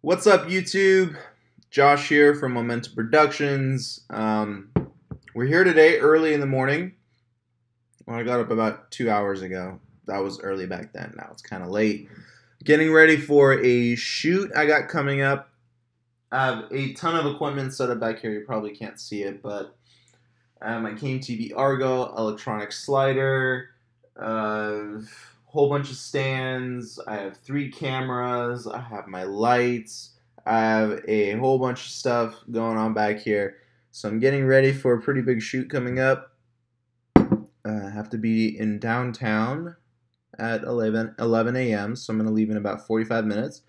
What's up, YouTube? Josh here from Momentum Productions. We're here today early in the morning. Well, I got up about 2 hours ago. That was early back then. Now it's kind of late. Getting ready for a shoot I got coming up. I have a ton of equipment set up back here. You probably can't see it, but I have my Cane TV Argo, electronic slider, whole bunch of stands. I have 3 cameras. I have my lights. I have a whole bunch of stuff going on back here. So I'm getting ready for a pretty big shoot coming up. I have to be in downtown at 11 a.m. So I'm going to leave in about 45 minutes.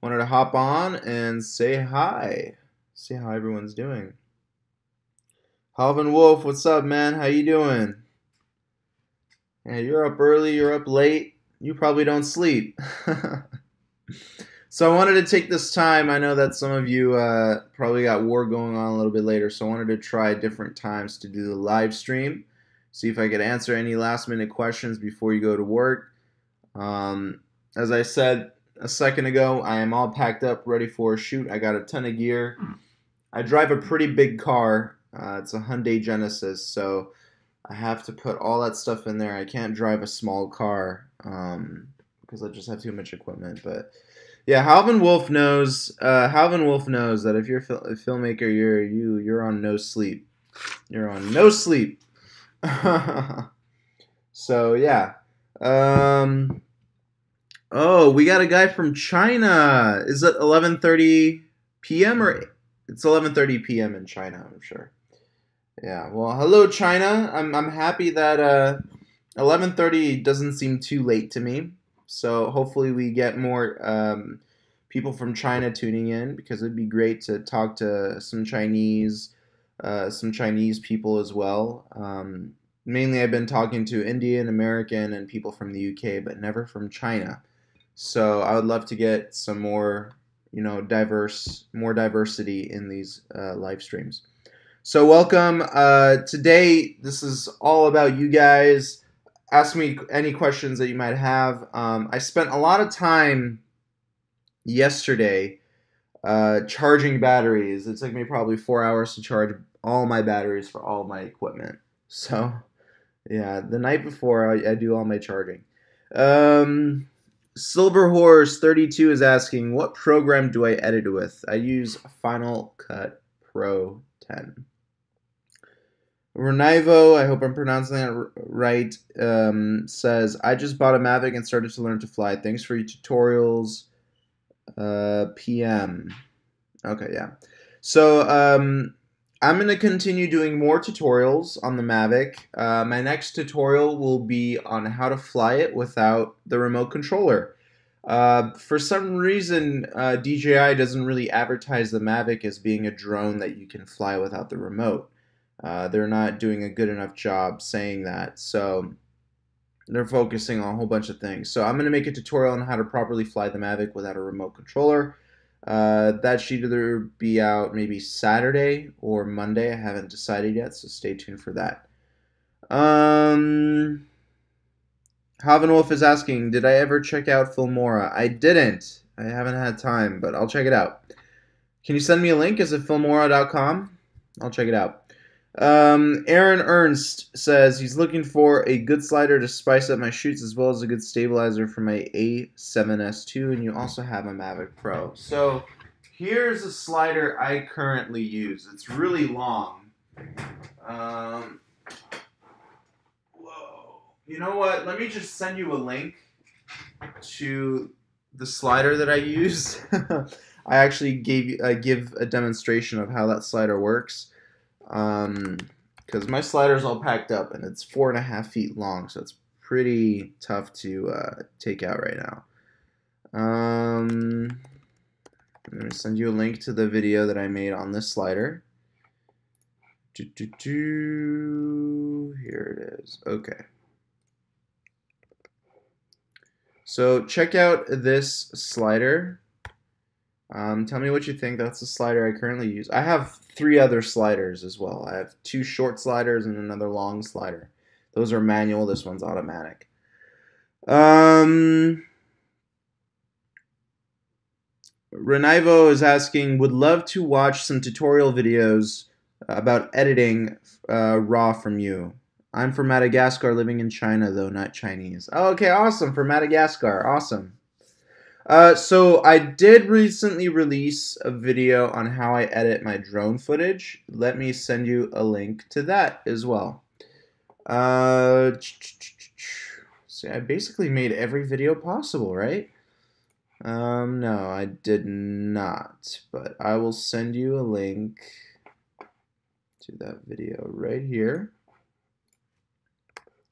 Wanted to hop on and say hi. See how everyone's doing. Halvin Wolf, what's up, man? How you doing? Yeah, you're up early, you're up late. You probably don't sleep. So I wanted to take this time. I know that some of you probably got work going on a little bit later, so I wanted to try different times to do the live stream. See if I could answer any last minute questions before you go to work. As I said a second ago, I am all packed up, ready for a shoot. I got a ton of gear. I drive a pretty big car. It's a Hyundai Genesis, so I have to put all that stuff in there. I can't drive a small car because I just have too much equipment. But yeah, Halvin Wolf knows. Halvin Wolf knows that if you're a filmmaker, you're on no sleep. You're on no sleep. So yeah. Oh, we got a guy from China. Is it 11:30 p.m. or it's 11:30 p.m. in China? I'm sure. Yeah. Well, hello, China. I'm happy that 11:30 doesn't seem too late to me. So hopefully we get more people from China tuning in, because it'd be great to talk to some Chinese people as well. Mainly I've been talking to Indian, American, and people from the UK, but never from China. So I would love to get some more, more diversity in these live streams. So welcome. Today, this is all about you guys. Ask me any questions that you might have. I spent a lot of time yesterday charging batteries. It took me probably 4 hours to charge all my batteries for all my equipment. So, yeah, the night before I do all my charging. Silver Horse 32 is asking, what program do I edit with? I use Final Cut Pro 10. Renivo, I hope I'm pronouncing that right, says, I just bought a Mavic and started to learn to fly. Thanks for your tutorials. PM. Okay, yeah. So I'm going to continue doing more tutorials on the Mavic. My next tutorial will be on how to fly it without the remote controller. For some reason, DJI doesn't really advertise the Mavic as being a drone that you can fly without the remote. They're not doing a good enough job saying that, so they're focusing on a whole bunch of things. So I'm going to make a tutorial on how to properly fly the Mavic without a remote controller. That should either be out maybe Saturday or Monday. I haven't decided yet, so stay tuned for that. Havenwolf is asking, did I ever check out Filmora? I didn't. I haven't had time, but I'll check it out. Can you send me a link? Is it filmora.com? I'll check it out. Aaron Ernst says he's looking for a good slider to spice up my shoots, as well as a good stabilizer for my A7S II, and you also have a Mavic Pro. So here's a slider I currently use. It's really long. Whoa. You know what? Let me just send you a link to the slider that I use. I actually give a demonstration of how that slider works. Because my slider's all packed up and it's 4.5 feet long, so it's pretty tough to take out right now. I'm going to send you a link to the video that I made on this slider. Here it is. Okay. So check out this slider. Tell me what you think. That's the slider I currently use. I have 3 other sliders as well. I have 2 short sliders and another long slider. Those are manual. This one's automatic. Renivo is asking, would love to watch some tutorial videos about editing RAW from you. I'm from Madagascar, living in China, though not Chinese. Oh, okay, awesome. For Madagascar, awesome. So I did recently release a video on how I edit my drone footage. Let me send you a link to that as well. See, I basically made every video possible, right? No, I did not, but I will send you a link to that video right here.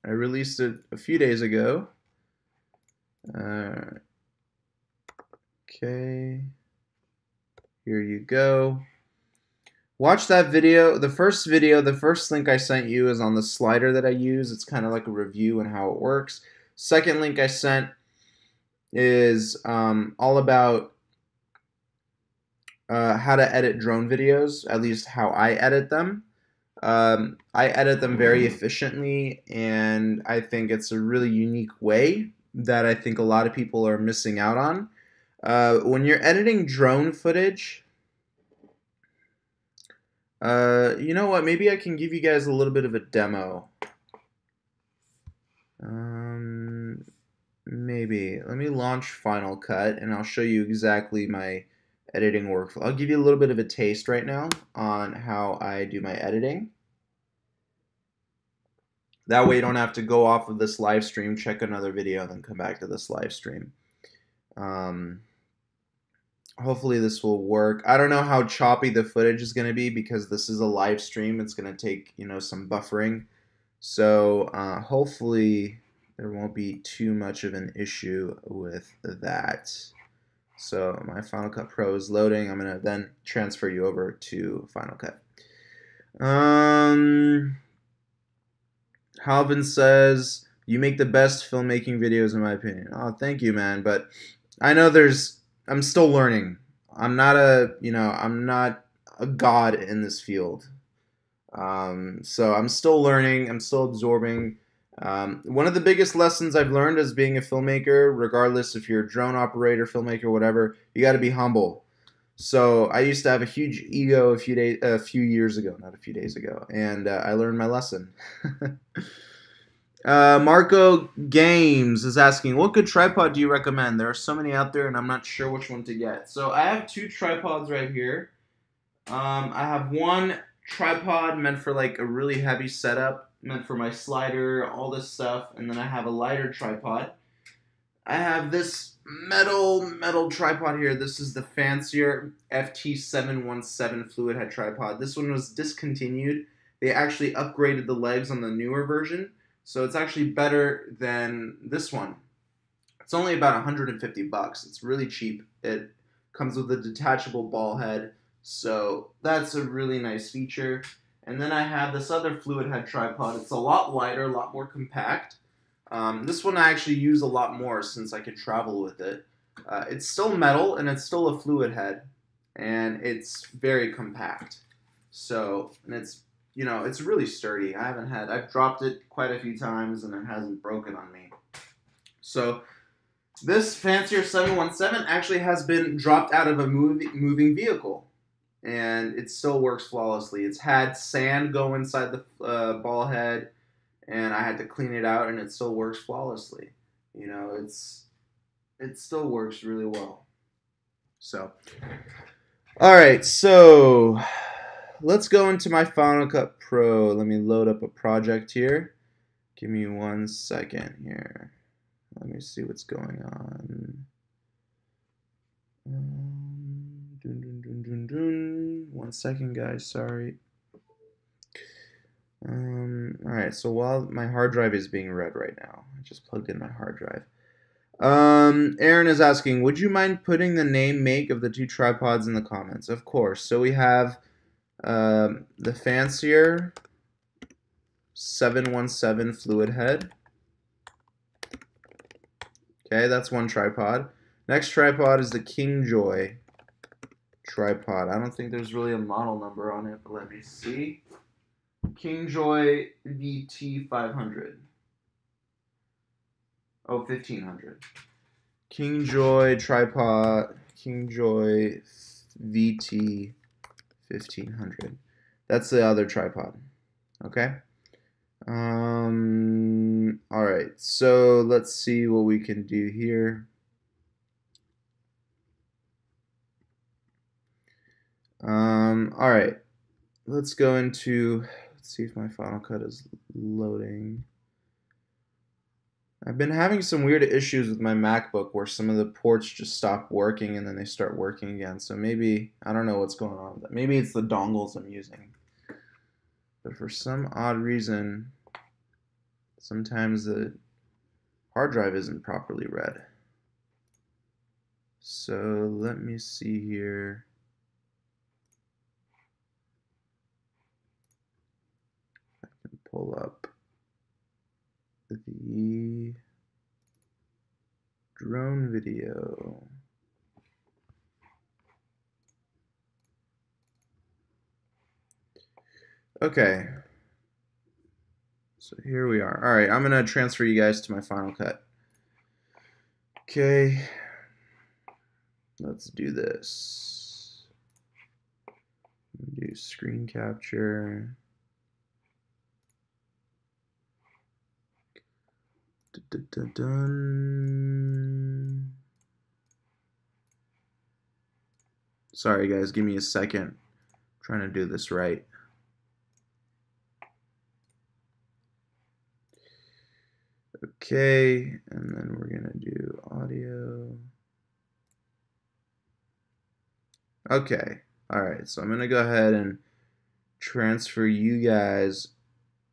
I released it a few days ago. Okay, here you go. Watch that video. The first link I sent you is on the slider that I use. It's kind of like a review and how it works. Second link I sent is all about how to edit drone videos, at least how I edit them. I edit them very efficiently, and I think it's a really unique way that I think a lot of people are missing out on. When you're editing drone footage, you know what? Maybe I can give you guys a little bit of a demo. Maybe. Let me launch Final Cut, and I'll show you exactly my editing workflow. I'll give you a little bit of a taste right now on how I do my editing. That way you don't have to go off of this live stream, check another video, and then come back to this live stream. Hopefully this will work. I don't know how choppy the footage is going to be because this is a live stream. It's going to take, you know, some buffering. So hopefully there won't be too much of an issue with that. So my Final Cut Pro is loading. I'm going to then transfer you over to Final Cut. Halvin says, you make the best filmmaking videos in my opinion. Oh, thank you, man. But I know I'm still learning. I'm not a god in this field. So I'm still learning. I'm still absorbing. One of the biggest lessons I've learned as being a filmmaker, regardless if you're a drone operator, filmmaker, whatever, you got to be humble. So I used to have a huge ego a few years ago, not a few days ago, and I learned my lesson. Marco Games is asking, what good tripod do you recommend? There are so many out there, and I'm not sure which one to get. So I have two tripods right here. I have one tripod meant for like a really heavy setup, meant for my slider, all this stuff, and then I have a lighter tripod. I have this metal tripod here. This is the fancier FT717 fluid head tripod. This one was discontinued. They actually upgraded the legs on the newer version, so it's actually better than this one. It's only about 150 bucks. It's really cheap. It comes with a detachable ball head, so that's a really nice feature. And then I have this other fluid head tripod. It's a lot lighter, a lot more compact. This one I actually use a lot more since I can travel with it. It's still metal and it's still a fluid head, and it's very compact. So, and it's, you know, it's really sturdy. I've dropped it quite a few times and it hasn't broken on me. So this fancier 717 actually has been dropped out of a moving vehicle, and it still works flawlessly. It's had sand go inside the ball head, and I had to clean it out, and it still works flawlessly. You know, it still works really well. So, all right, so let's go into my Final Cut Pro. Let me load up a project here. Give me 1 second here. Let me see what's going on. 1 second, guys. Sorry. Alright, so while my hard drive is being read right now, I just plugged in my hard drive. Aaron is asking, would you mind putting the name, make of the two tripods in the comments? Of course. So we have the fancier 717 fluid head. Okay, that's one tripod. Next tripod is the Kingjoy tripod. I don't think there's really a model number on it, but let me see. Kingjoy VT500. Oh, 1500. Kingjoy tripod. Kingjoy VT 1500. That's the other tripod. Okay. All right. So let's see what we can do here. All right. Let's go into. Let's see if my Final Cut is loading. I've been having some weird issues with my MacBook where some of the ports just stop working and then they start working again. So maybe, I don't know what's going on with that. Maybe it's the dongles I'm using. But for some odd reason, sometimes the hard drive isn't properly read. So let me see here. I can pull up the drone video. Okay. So here we are. All right, I'm going to transfer you guys to my Final Cut. Okay. Let's do this. Do screen capture. Dun. Sorry guys, give me a second. I'm trying to do this right. Okay, and then we're gonna do audio. Okay, all right, so I'm gonna go ahead and transfer you guys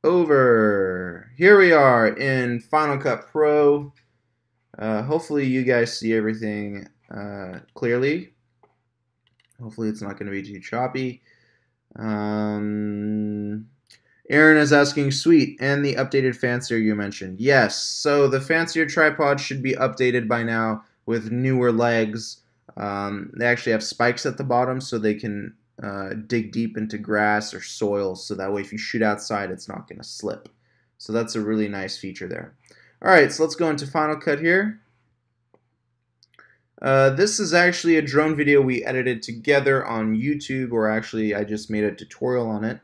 over. Here we are in Final Cut Pro. Hopefully you guys see everything clearly. Hopefully it's not going to be too choppy. Aaron is asking, sweet, and the updated fancier you mentioned. Yes, so the fancier tripod should be updated by now with newer legs. They actually have spikes at the bottom so they can dig deep into grass or soil, so that way if you shoot outside it's not going to slip. So that's a really nice feature there. Alright, so let's go into Final Cut here. This is actually a drone video we edited together on YouTube, or actually I just made a tutorial on it.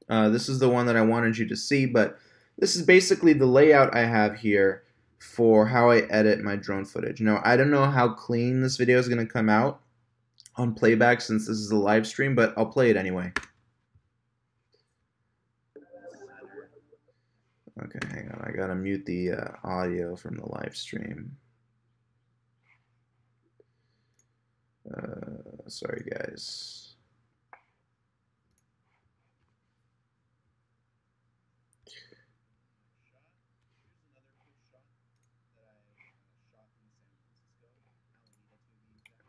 This is the one that I wanted you to see, but this is basically the layout I have here for how I edit my drone footage. Now, I don't know how clean this video is going to come out on playback since this is a live stream, but I'll play it anyway. Okay, hang on. I gotta mute the audio from the live stream. Sorry, guys.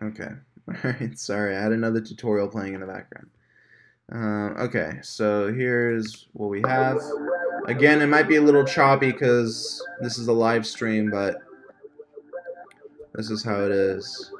Okay. Alright, sorry. I had another tutorial playing in the background. Okay, so here's what we have. Again, it might be a little choppy because this is a live stream, but this is how it is.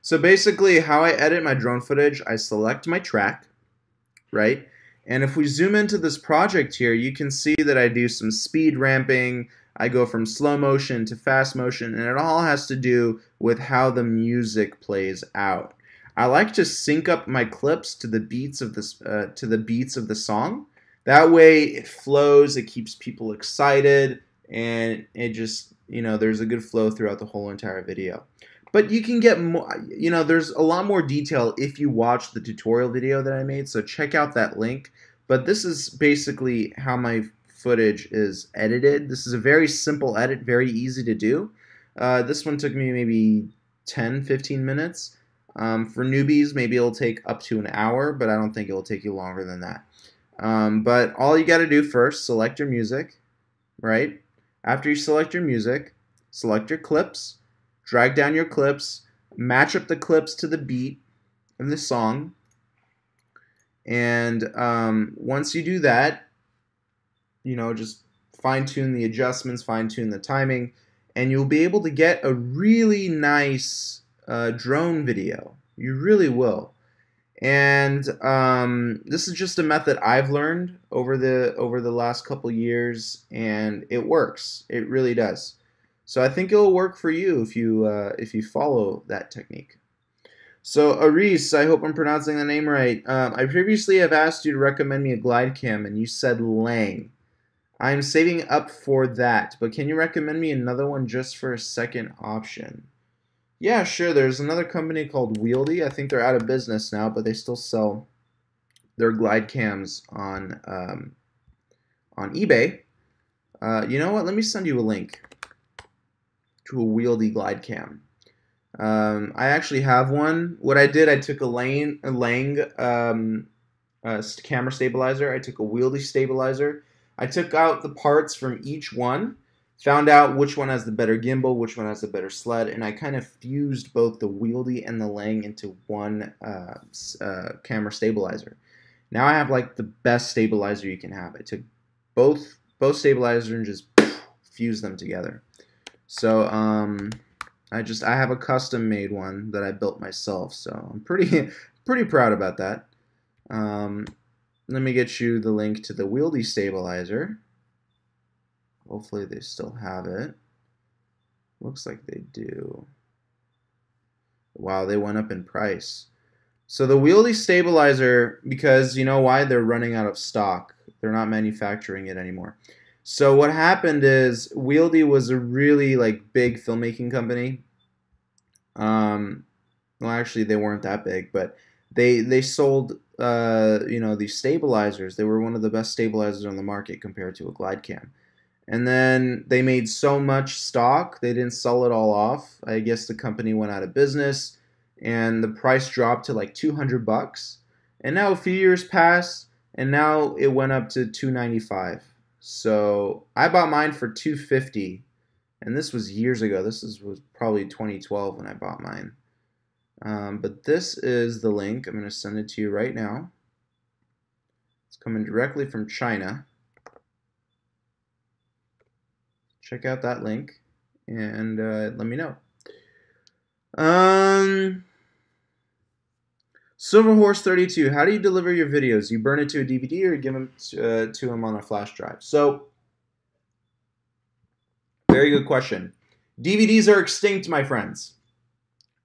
So basically how I edit my drone footage, I select my track, right? And if we zoom into this project here, you can see that I do some speed ramping. I go from slow motion to fast motion, and it all has to do with how the music plays out. I like to sync up my clips to the beats of the song. That way it flows, it keeps people excited, and it just, there's a good flow throughout the whole entire video. But you can get more, there's a lot more detail if you watch the tutorial video that I made, so check out that link. But this is basically how my footage is edited. This is a very simple edit, very easy to do. This one took me maybe 10-15 minutes. For newbies, maybe it'll take up to an hour, but I don't think it'll take you longer than that. But all you got to do first, select your music, right? After you select your music, select your clips, drag down your clips, match up the clips to the beat of the song, and once you do that, just fine tune the adjustments, fine tune the timing, and you'll be able to get a really nice drone video. You really will. And this is just a method I've learned over the last couple years, and it works. It really does. So I think it'll work for you if you follow that technique. So Aris, I hope I'm pronouncing the name right. I previously have asked you to recommend me a glide cam, and you said Lang. I'm saving up for that, but can you recommend me another one just for a second option? Yeah, sure. There's another company called Wieldy. I think they're out of business now, but they still sell their glide cams on eBay. You know what? Let me send you a link to a Wieldy glide cam. I actually have one. What I did, I took a Lang camera stabilizer. I took a Wieldy stabilizer. I took out the parts from each one, found out which one has the better gimbal, which one has the better sled, and I kind of fused both the Wieldy and the Lang into one camera stabilizer. Now I have like the best stabilizer you can have. I took both stabilizers and just fused them together. So I have a custom made one that I built myself, so I'm pretty proud about that. Let me get you the link to the Wieldy stabilizer. Hopefully they still have it. Looks like they do. Wow, they went up in price. So the Wieldy stabilizer, because you know why? They're running out of stock. They're not manufacturing it anymore. So what happened is Wieldy was a really big filmmaking company. Well, actually they weren't that big, but they sold these stabilizers. They were one of the best stabilizers on the market compared to a glide cam. And then they made so much stock, they didn't sell it all off. I guess the company went out of business, and the price dropped to like $200. And now a few years passed, and now it went up to $295. So I bought mine for $250, and this was years ago. This was probably 2012 when I bought mine. But this is the link. I'm going to send it to you right now. It's coming directly from China. Check out that link and let me know. Silverhorse32, how do you deliver your videos? You burn it to a DVD or you give them to them on a flash drive? So, very good question. DVDs are extinct, my friends.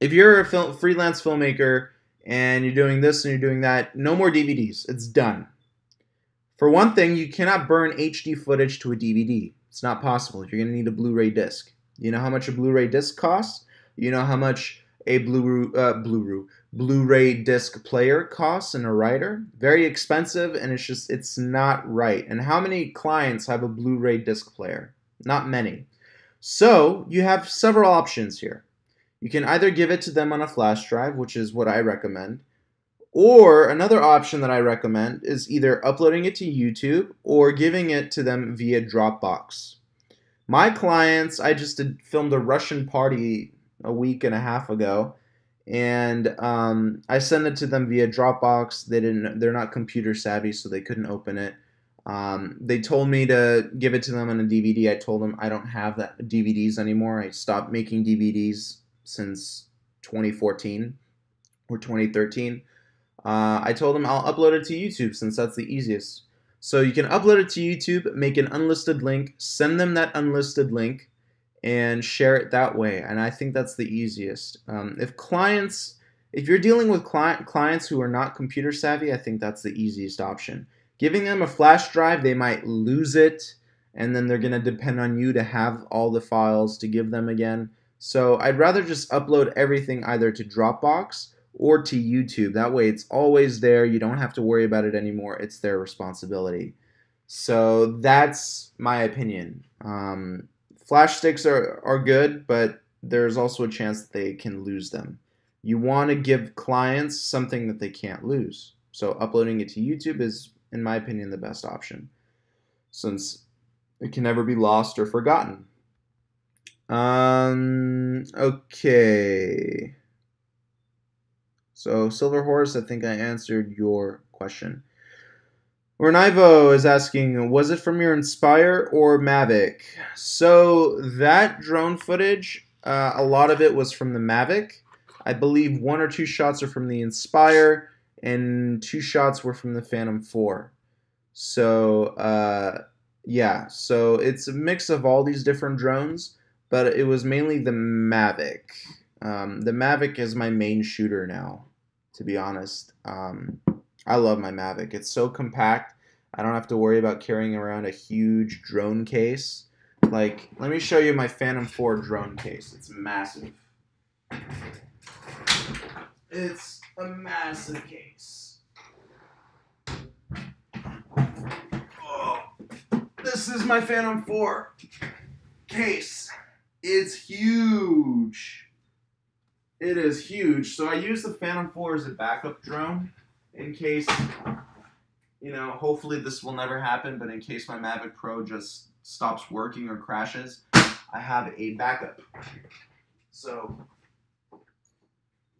If you're a freelance filmmaker and you're doing this and you're doing that, no more DVDs. It's done. For one thing, you cannot burn HD footage to a DVD. It's not possible. You're going to need a Blu-ray disc. You know how much a Blu-ray disc costs? You know how much a Blu-ray disc player costs and a writer? Very expensive, and it's not right. And how many clients have a Blu-ray disc player? Not many. So you have several options here. You can either give it to them on a flash drive, which is what I recommend, or another option that I recommend is either uploading it to YouTube or giving it to them via Dropbox. My clients, I just filmed a Russian party a week and a half ago, and I sent it to them via Dropbox. They're not computer savvy, so they couldn't open it. They told me to give it to them on a DVD. I told them I don't have that DVDs anymore. I stopped making DVDs since 2014 or 2013. I told them I'll upload it to YouTube since that's the easiest. So you can upload it to YouTube, make an unlisted link, send them that unlisted link, and share it that way. And I think that's the easiest. If you're dealing with clients who are not computer savvy, I think that's the easiest option. Giving them a flash drive, they might lose it, and then they're going to depend on you to have all the files to give them again. So I'd rather just upload everything either to Dropbox or to YouTube. That way it's always there. You don't have to worry about it anymore. It's their responsibility. So that's my opinion. Flash sticks are good, but there's also a chance that they can lose them. You want to give clients something that they can't lose. So uploading it to YouTube is, in my opinion, the best option, since It can never be lost or forgotten. Okay. So, Silver Horse, I think I answered your question. Ornivo is asking, was it from your Inspire or Mavic? So, that drone footage, a lot of it was from the Mavic. I believe 1 or 2 shots are from the Inspire, and 2 shots were from the Phantom 4. So, yeah, so it's a mix of all these different drones, but it was mainly the Mavic. The Mavic is my main shooter now, to be honest. I love my Mavic. It's so compact. I don't have to worry about carrying around a huge drone case. Like, let me show you my Phantom 4 drone case. It's massive. It's a massive case. Oh, this is my Phantom 4 case. It's huge. It is huge. So I use the Phantom 4 as a backup drone in case, you know, hopefully this will never happen, but in case my Mavic Pro just stops working or crashes, I have a backup. So,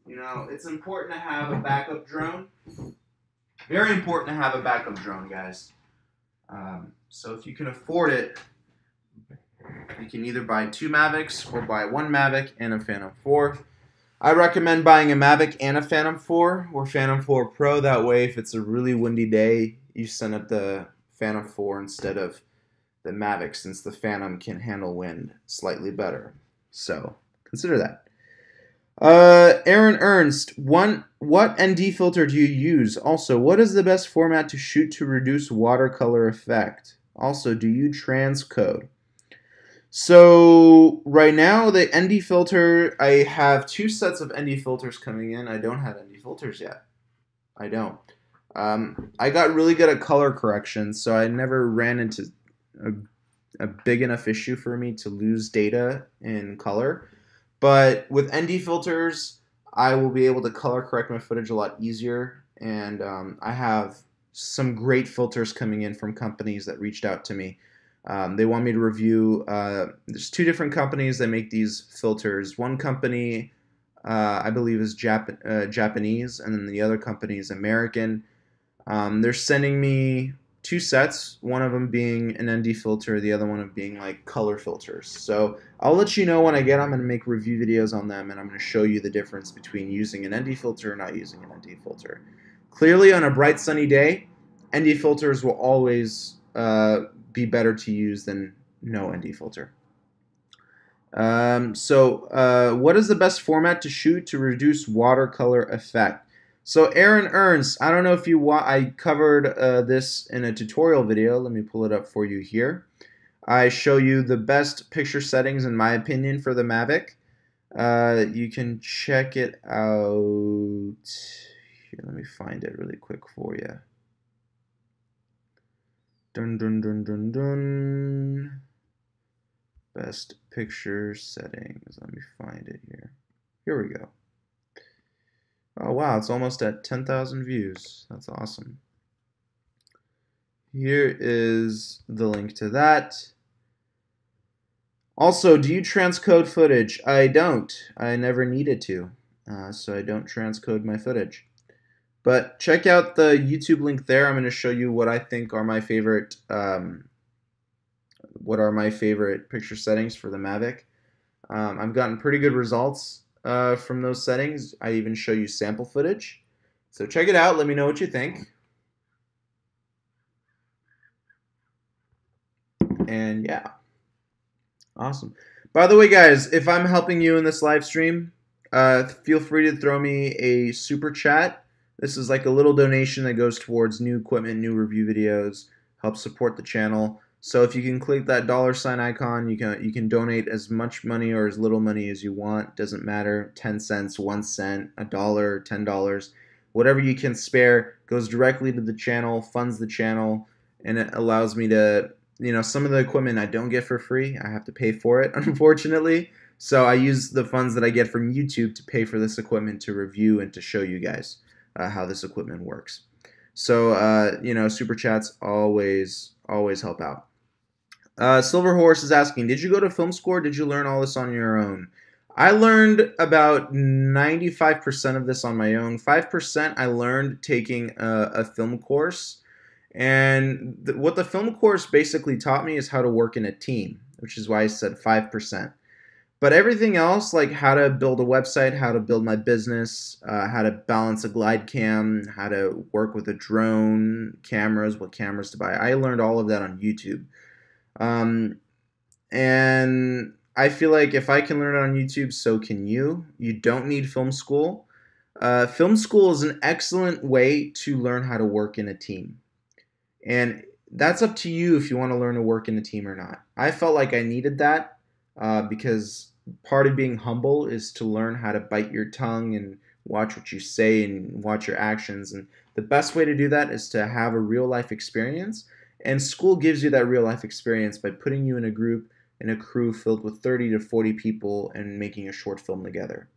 you know, it's important to have a backup drone. Very important to have a backup drone, guys. So if you can afford it, you can either buy 2 Mavics or buy 1 Mavic and a Phantom 4. I recommend buying a Mavic and a Phantom 4 or Phantom 4 Pro. That way, if it's a really windy day, you send up the Phantom 4 instead of the Mavic, since the Phantom can handle wind slightly better. So consider that. Aaron Ernst, what ND filter do you use? Also, what is the best format to shoot to reduce watercolor effect? Also, do you transcode? So right now, the ND filter, I have 2 sets of ND filters coming in. I don't have ND filters yet. I don't. I got really good at color correction, so I never ran into a big enough issue for me to lose data in color. But with ND filters, I will be able to color correct my footage a lot easier. And I have some great filters coming in from companies that reached out to me. They want me to review, there's 2 different companies that make these filters. One company, I believe, is Japanese, and then the other company is American. They're sending me 2 sets, one of them being an ND filter, the other one being like color filters. So I'll let you know when I get them. I'm going to make review videos on them, and I'm going to show you the difference between using an ND filter and not using an ND filter. Clearly, on a bright sunny day, ND filters will always be better to use than no ND filter. What is the best format to shoot to reduce watercolor effect? So Aaron Ernst, I don't know if you want, I covered this in a tutorial video. Let me pull it up for you here. I show you the best picture settings in my opinion for the Mavic. You can check it out. Here, let me find it really quick for you. Dun dun dun dun dun. Best picture settings. Let me find it here. Here we go. Oh wow, it's almost at 10,000 views. That's awesome. Here is the link to that. Also, do you transcode footage? I don't. I never needed to. So I don't transcode my footage. But check out the YouTube link there. I'm going to show you what I think are my favorite picture settings for the Mavic. I've gotten pretty good results from those settings. I even show you sample footage. So check it out. Let me know what you think. And yeah, awesome. By the way, guys, if I'm helping you in this live stream, feel free to throw me a super chat. This is like a little donation that goes towards new equipment, new review videos, help support the channel. So if you can click that $ icon, you can donate as much money or as little money as you want. Doesn't matter. 10 cents, 1 cent, $1, $10, whatever you can spare goes directly to the channel, funds the channel, and it allows me to, you know, some of the equipment I don't get for free. I have to pay for it, unfortunately. So I use the funds that I get from YouTube to pay for this equipment to review and to show you guys how this equipment works. So, you know, super chats always help out. Silver Horse is asking, did you go to film school or did you learn all this on your own? I learned about 95% of this on my own. 5% I learned taking a film course. And what the film course basically taught me is how to work in a team, which is why I said 5%. But everything else, like how to build a website, how to build my business, how to balance a glide cam, how to work with a drone, cameras, what cameras to buy, I learned all of that on YouTube. Um, and I feel like if I can learn it on YouTube, so can you. You don't need film school. Film school is an excellent way to learn how to work in a team. And that's up to you if you want to learn to work in a team or not. I felt like I needed that because part of being humble is to learn how to bite your tongue and watch what you say and watch your actions. And the best way to do that is to have a real life experience. And school gives you that real life experience by putting you in a group, in a crew filled with 30 to 40 people and making a short film together.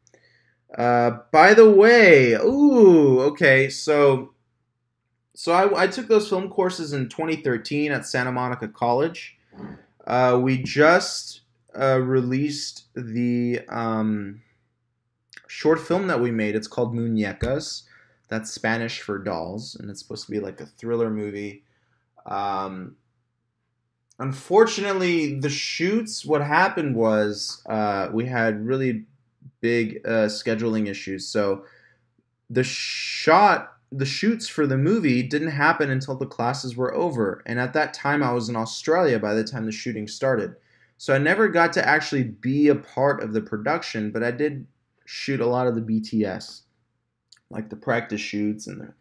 By the way, okay, so I took those film courses in 2013 at Santa Monica College. We just released the short film that we made. It's called Muñecas. That's Spanish for dolls, and it's supposed to be like a thriller movie. Unfortunately, the shoots, what happened was we had really big scheduling issues. So the shoots for the movie didn't happen until the classes were over. And at that time, I was in Australia by the time the shooting started. So I never got to actually be a part of the production, but I did shoot a lot of the BTS, like the practice shoots and the,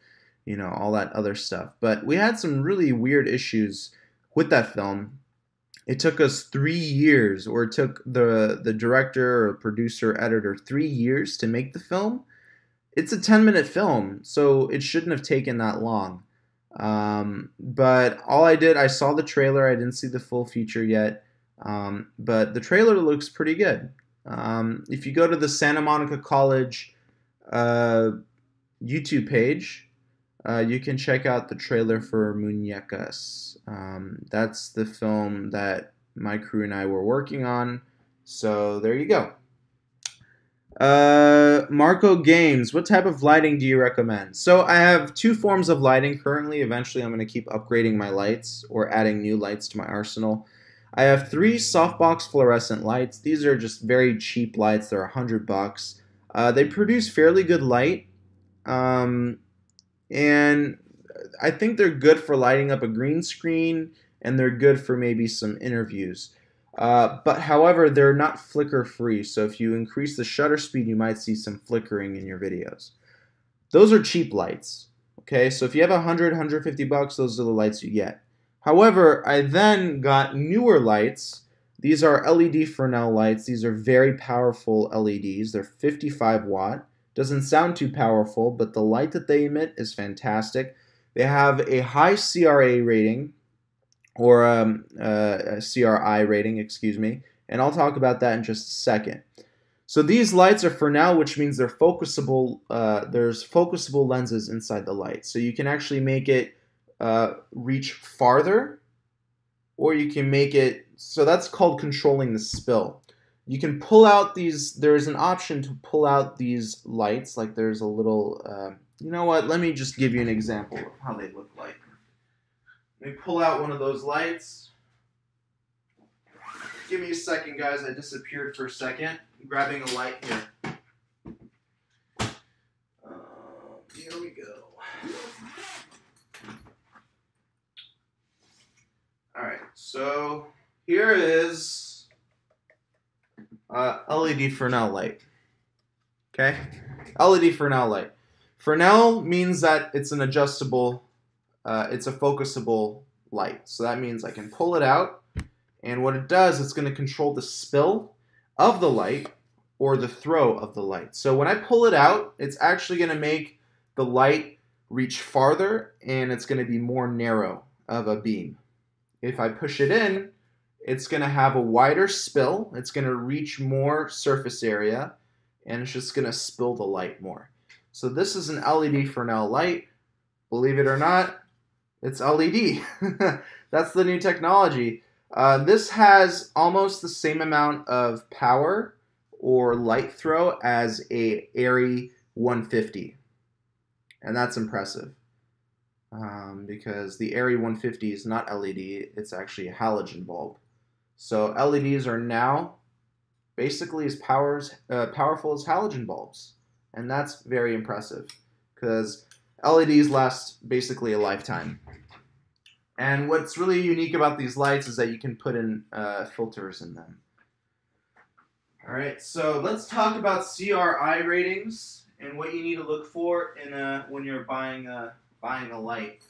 all that other stuff. But we had some really weird issues with that film. It took us 3 years, or it took the director or producer, editor 3 years to make the film. It's a 10-minute film, so it shouldn't have taken that long. But all I saw the trailer. I didn't see the full feature yet. But the trailer looks pretty good. If you go to the Santa Monica College YouTube page, you can check out the trailer for Muñecas. That's the film that my crew and I were working on. So there you go. Marco Games, what type of lighting do you recommend? So I have 2 forms of lighting currently. Eventually I'm going to keep upgrading my lights or adding new lights to my arsenal. I have 3 softbox fluorescent lights. These are just very cheap lights. They're $100. They produce fairly good light. And I think they're good for lighting up a green screen, and they're good for maybe some interviews. But however, they're not flicker free, so if you increase the shutter speed, you might see some flickering in your videos. Those are cheap lights, okay? So if you have $150, those are the lights you get. However, I then got newer lights. These are LED Fresnel lights. These are very powerful LEDs. They're 55 watt. Doesn't sound too powerful, but the light that they emit is fantastic. They have a high CRA rating, or a CRI rating, excuse me, and I'll talk about that in just a second. So these lights are Fresnel, which means they're focusable. There's focusable lenses inside the light, so you can actually make it reach farther, or you can make it, so that's called controlling the spill. You can pull out these, there's an option to pull out these lights, like there's a little, you know what, let me just give you an example of how they look like. Let me pull out one of those lights. Give me a second, guys, I disappeared for a second. I'm grabbing a light here. Here we go. Alright, so here is LED Fresnel light. Okay? LED Fresnel light. Fresnel means that it's an adjustable, it's a focusable light. So that means I can pull it out, and what it does, it's going to control the spill of the light or the throw of the light. So when I pull it out, it's actually going to make the light reach farther, and it's going to be more narrow of a beam. If I push it in, it's going to have a wider spill, it's going to reach more surface area, and it's just going to spill the light more. So this is an LED Fresnel light. Believe it or not, it's LED. That's the new technology. This has almost the same amount of power or light throw as a ARRI 150, and that's impressive because the ARRI 150 is not LED, it's actually a halogen bulb. So LEDs are now basically as powerful as halogen bulbs, and that's very impressive because LEDs last basically a lifetime. And what's really unique about these lights is that you can put in filters in them. All right, so let's talk about CRI ratings and what you need to look for in when you're buying a light.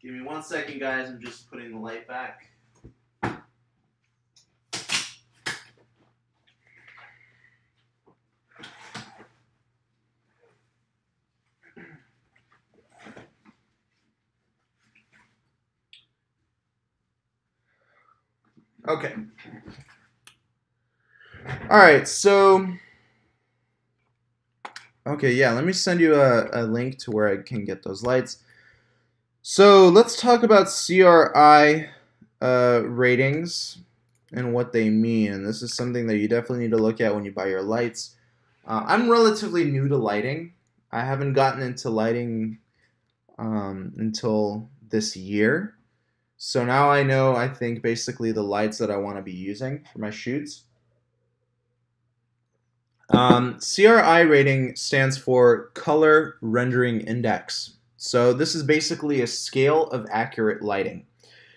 Give me 1 second, guys. I'm just putting the light back. Okay. All right, so okay, yeah, let me send you a link to where I can get those lights. So let's talk about CRI ratings and what they mean. And this is something that you definitely need to look at when you buy your lights. I'm relatively new to lighting. I haven't gotten into lighting until this year. So now I know, I think, basically the lights that I want to be using for my shoots. CRI rating stands for Color Rendering Index. So this is basically a scale of accurate lighting.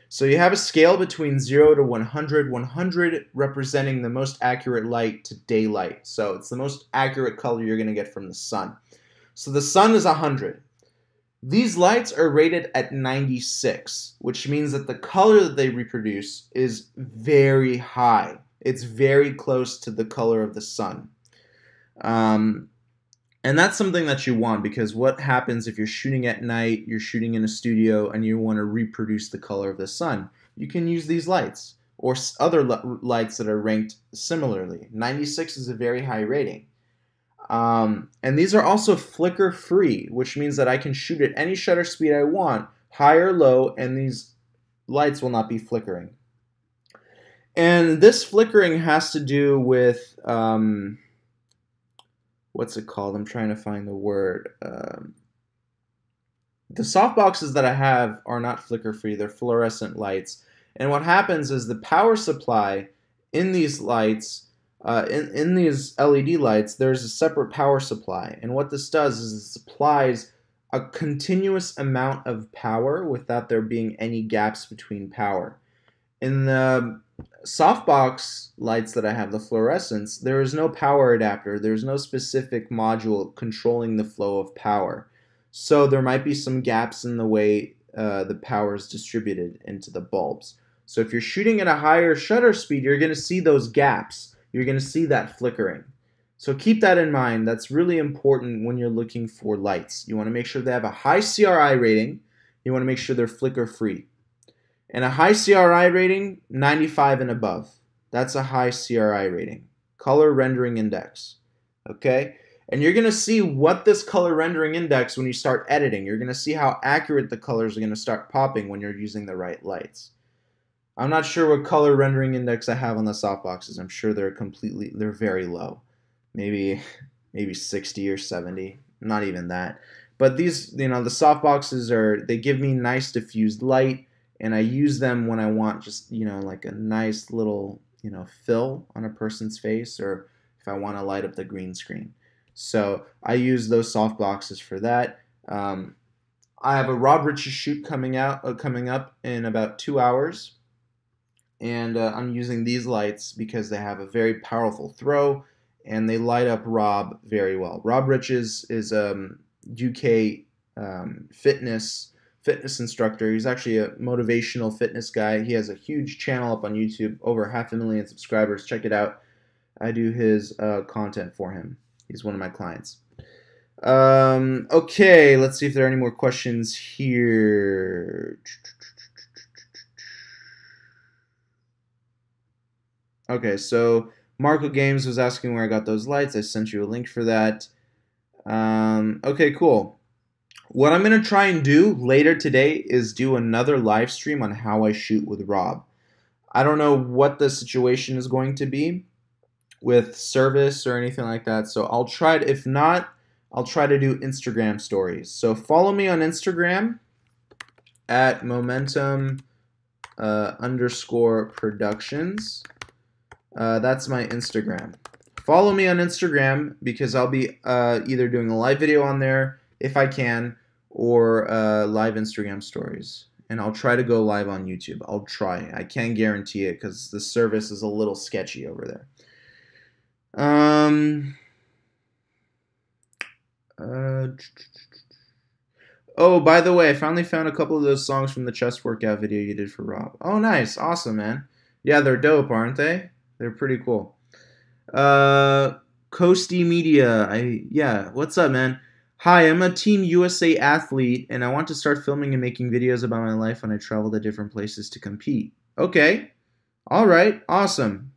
So you have a scale between 0 to 100, 100 representing the most accurate light to daylight. So it's the most accurate color you're going to get from the sun. So the sun is 100. These lights are rated at 96, which means that the color that they reproduce is very high. It's very close to the color of the sun. And that's something that you want, because what happens if you're shooting at night, you're shooting in a studio, and you want to reproduce the color of the sun? You can use these lights or other lights that are ranked similarly. 96 is a very high rating. And these are also flicker free, which means that I can shoot at any shutter speed I want, high or low, and these lights will not be flickering. And this flickering has to do with, what's it called? I'm trying to find the word. The softboxes that I have are not flicker free, they're fluorescent lights. And what happens is the power supply in these lights, in these LED lights, there's a separate power supply. And what this does is it supplies a continuous amount of power without there being any gaps between power. In the softbox lights that I have, the fluorescents, there is no power adapter. There's no specific module controlling the flow of power. So there might be some gaps in the way the power is distributed into the bulbs. So if you're shooting at a higher shutter speed, you're going to see those gaps. You're going to see that flickering. So keep that in mind. That's really important when you're looking for lights. You want to make sure they have a high CRI rating. You want to make sure they're flicker free. And a high CRI rating, 95 and above. That's a high CRI rating. Color Rendering Index. Okay? And you're going to see what this color rendering index when you start editing. You're going to see how accurate the colors are going to start popping when you're using the right lights. I'm not sure what color rendering index I have on the softboxes. I'm sure they're very low. Maybe 60 or 70. Not even that. But these, the softboxes they give me nice diffused light, and I use them when I want just, like a nice little, fill on a person's face, or if I want to light up the green screen. So I use those softboxes for that. I have a Rob Ritchie shoot coming up in about 2 hours. And I'm using these lights because they have a very powerful throw, and they light up Rob very well. Rob Ritchie is UK fitness instructor. He's actually a motivational fitness guy. He has a huge channel up on YouTube, over 500,000 subscribers. Check it out. I do his content for him. He's one of my clients. Okay, let's see if there are any more questions here. Okay, so Marco Games was asking where I got those lights. I sent you a link for that. Okay, cool. What I'm going to try and do later today is do another live stream on how I shoot with Rob. I don't know what the situation is going to be with service or anything like that, so I'll try to, if not, I'll try to do Instagram stories. So follow me on Instagram at momentum underscore productions. That's my Instagram. Follow me on Instagram because I'll be either doing a live video on there if I can, or live Instagram stories. And I'll try to go live on YouTube. I'll try. I can't guarantee it because the service is a little sketchy over there. Oh, by the way, I finally found a couple of those songs from the chest workout video you did for Rob. Oh, nice. Awesome, man. Yeah, they're dope, aren't they? They're pretty cool. Coasty Media. Yeah, what's up, man? Hi, I'm a Team USA athlete, and I want to start filming and making videos about my life when I travel to different places to compete. Okay. All right. Awesome.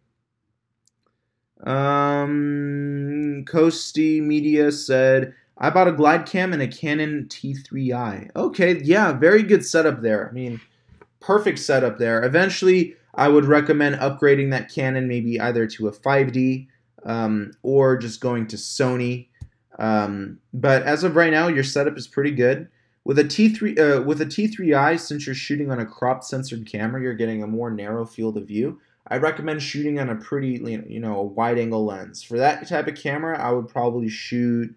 Coasty Media said, I bought a glide cam and a Canon T3i. Okay, yeah, very good setup there. I mean, perfect setup there. Eventually, I would recommend upgrading that Canon maybe either to a 5D or just going to Sony. But as of right now, your setup is pretty good. With a T3i, since you're shooting on a crop censored camera, you're getting a more narrow field of view. I recommend shooting on a pretty, a wide angle lens. For that type of camera, I would probably shoot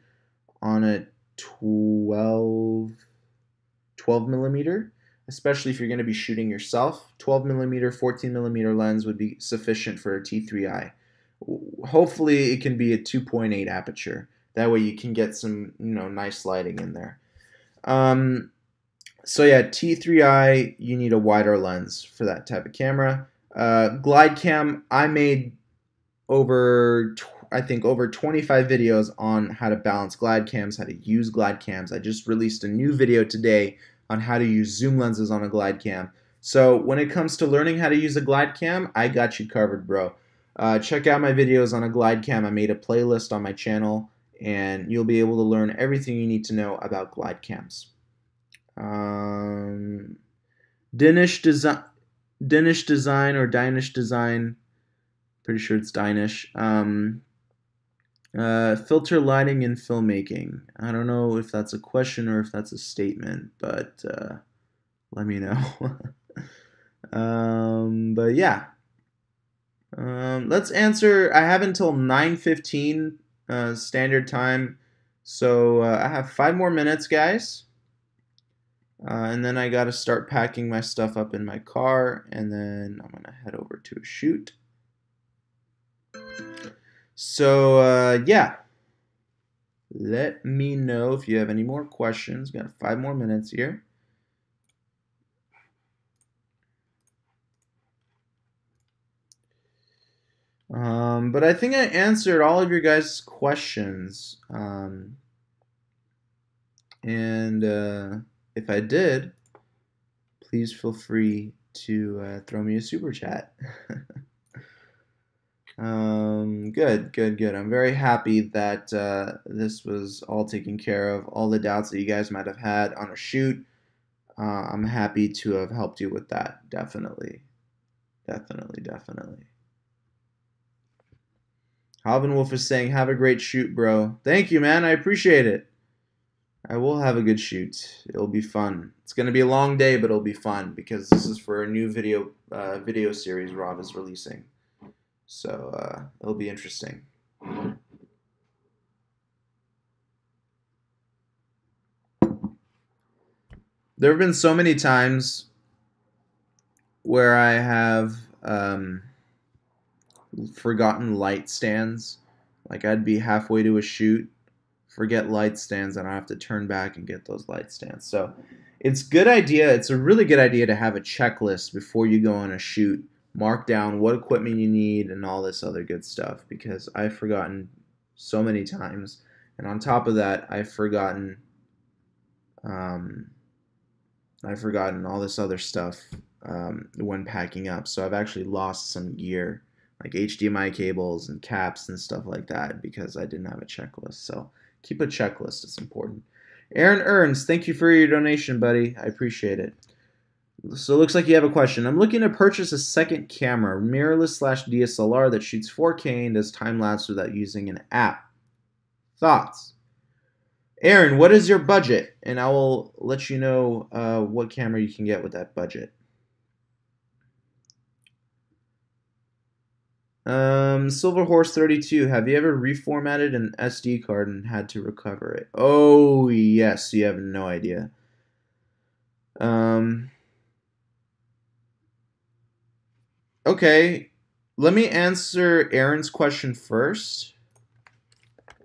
on a 12 millimeter, especially if you're going to be shooting yourself. 12 millimeter, 14 millimeter lens would be sufficient for a T3i. Hopefully, it can be a 2.8 aperture. That way, you can get some, nice lighting in there. So yeah, T3i, you need a wider lens for that type of camera. Glide cam, I made over 25 videos on how to balance glide cams, how to use glide cams. I just released a new video today on how to use zoom lenses on a glide cam. So when it comes to learning how to use a glide cam, I got you covered, bro. Check out my videos on a glide cam. I made a playlist on my channel, and you'll be able to learn everything you need to know about glide cams. Danish Design or Danish Design, pretty sure it's Danish. Filter lighting and filmmaking. I don't know if that's a question or if that's a statement, but let me know. But yeah. Let's answer. I have until 9:15 standard time, so I have 5 more minutes, guys. And then I gotta start packing my stuff up in my car, and then I'm gonna head over to a shoot. So yeah, let me know if you have any more questions. Got 5 more minutes here. But I think I answered all of your guys' questions. If I did, please feel free to throw me a super chat. Good. I'm very happy that this was all taken care of. All the doubts that you guys might have had on a shoot, I'm happy to have helped you with that. Definitely. Alvin Wolf is saying, have a great shoot, bro. Thank you, man. I appreciate it. I will have a good shoot. It'll be fun. It's going to be a long day, but it'll be fun because this is for a new video series Rob is releasing. So it'll be interesting. There have been so many times where I have forgotten light stands. Like I'd be halfway to a shoot, forget light stands, and I have to turn back and get those light stands. So it's good idea. It's a really good idea to have a checklist before you go on a shoot. Mark down what equipment you need and all this other good stuff, because I've forgotten so many times. And on top of that, I've forgotten all this other stuff when packing up. So I've actually lost some gear, like HDMI cables and caps and stuff like that, because I didn't have a checklist. So keep a checklist. It's important. Aaron Earns, thank you for your donation, buddy. I appreciate it. So it looks like you have a question. I'm looking to purchase a second camera, mirrorless / DSLR that shoots 4K and does time lapse without using an app. Thoughts? Aaron, what is your budget? And I will let you know what camera you can get with that budget. Silver Horse 32. Have you ever reformatted an SD card and had to recover it? Oh yes, you have no idea. Okay, let me answer Aaron's question first.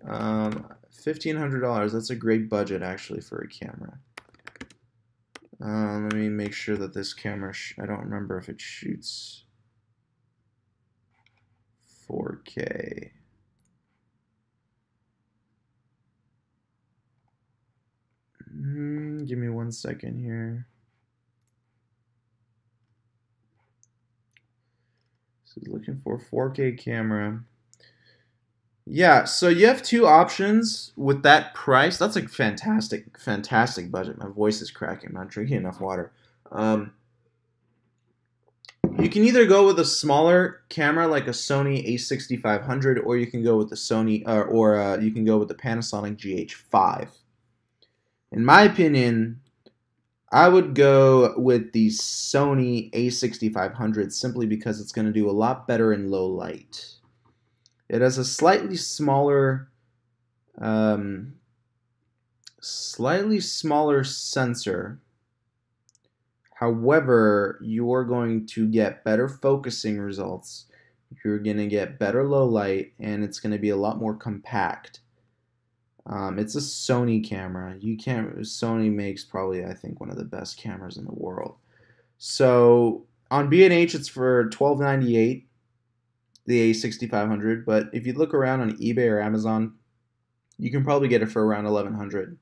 $1,500. That's a great budget actually for a camera. Let me make sure that this camera, I don't remember if it shoots 4K. Give me 1 second here. So looking for a 4K camera. Yeah, so you have two options with that price. That's a fantastic, fantastic budget. My voice is cracking. I'm not drinking enough water. You can either go with a smaller camera like a Sony a6500, or you can go with the Sony, or you can go with the Panasonic GH5. In my opinion, I would go with the Sony a6500 simply because it's going to do a lot better in low light. It has a slightly smaller sensor. However, you're going to get better focusing results. You're going to get better low light, and it's going to be a lot more compact. It's a Sony camera. Sony makes probably, I think, one of the best cameras in the world. So on B&H, it's for $1,298, the A6500. But if you look around on eBay or Amazon, you can probably get it for around $1,100.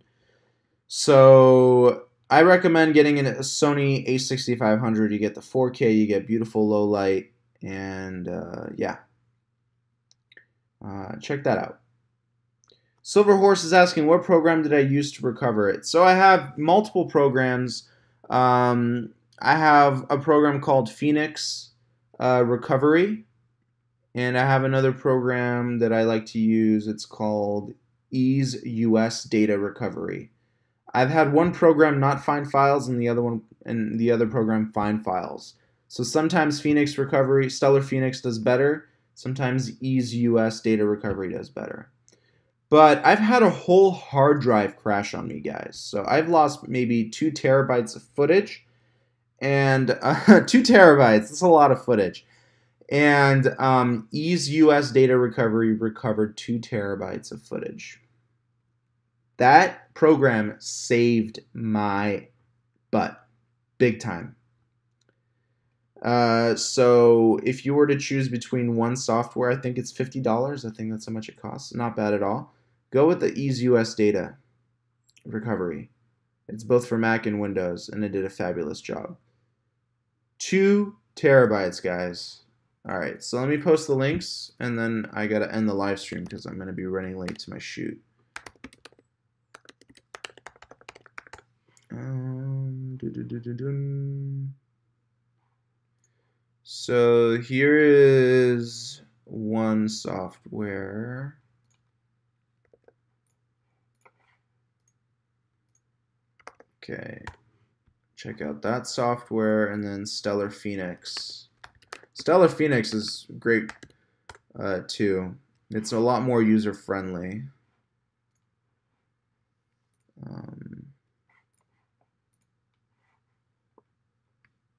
So I recommend getting a Sony a6500. You get the 4K, you get beautiful low light, and yeah, check that out. Silver Horse is asking, what program did I use to recover it? So I have multiple programs. I have a program called Phoenix Recovery, and I have another program that I like to use. It's called Ease US Data Recovery. I've had one program not find files, and the other program find files. So sometimes Phoenix Recovery, Stellar Phoenix does better. Sometimes Ease US Data Recovery does better. But I've had a whole hard drive crash on me, guys. So I've lost maybe 2 terabytes of footage. And 2 terabytes, that's a lot of footage. And Ease US Data Recovery recovered 2 terabytes of footage. That program saved my butt. Big time. So if you were to choose between one software, I think it's $50. I think that's how much it costs. Not bad at all. Go with the Ease US Data Recovery. It's both for Mac and Windows, and it did a fabulous job. 2 terabytes, guys. Alright, so let me post the links, and then I gotta end the live stream because I'm gonna be running late to my shoot. So here is one software. Okay, check out that software, and then Stellar Phoenix. Stellar Phoenix is great too. It's a lot more user-friendly.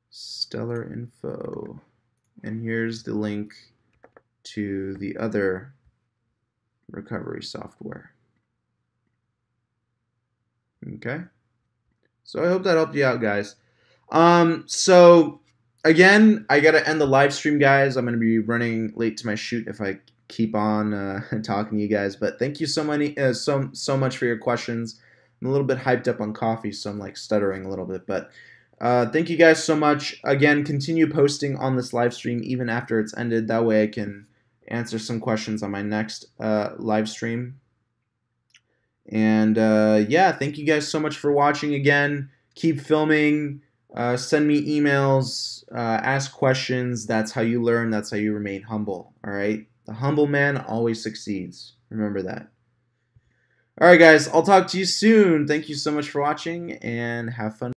Stellar Info. And here's the link to the other recovery software. Okay. So I hope that helped you out, guys. So again, I gotta end the live stream, guys. I'm gonna be running late to my shoot if I keep on talking to you guys. But thank you so much for your questions. I'm a little bit hyped up on coffee, so I'm like stuttering a little bit. But thank you guys so much. Again, continue posting on this live stream even after it's ended. That way I can answer some questions on my next live stream. And yeah, thank you guys so much for watching again. Keep filming. Send me emails. Ask questions. That's how you learn. That's how you remain humble. All right? The humble man always succeeds. Remember that. All right, guys. I'll talk to you soon. Thank you so much for watching, and have fun.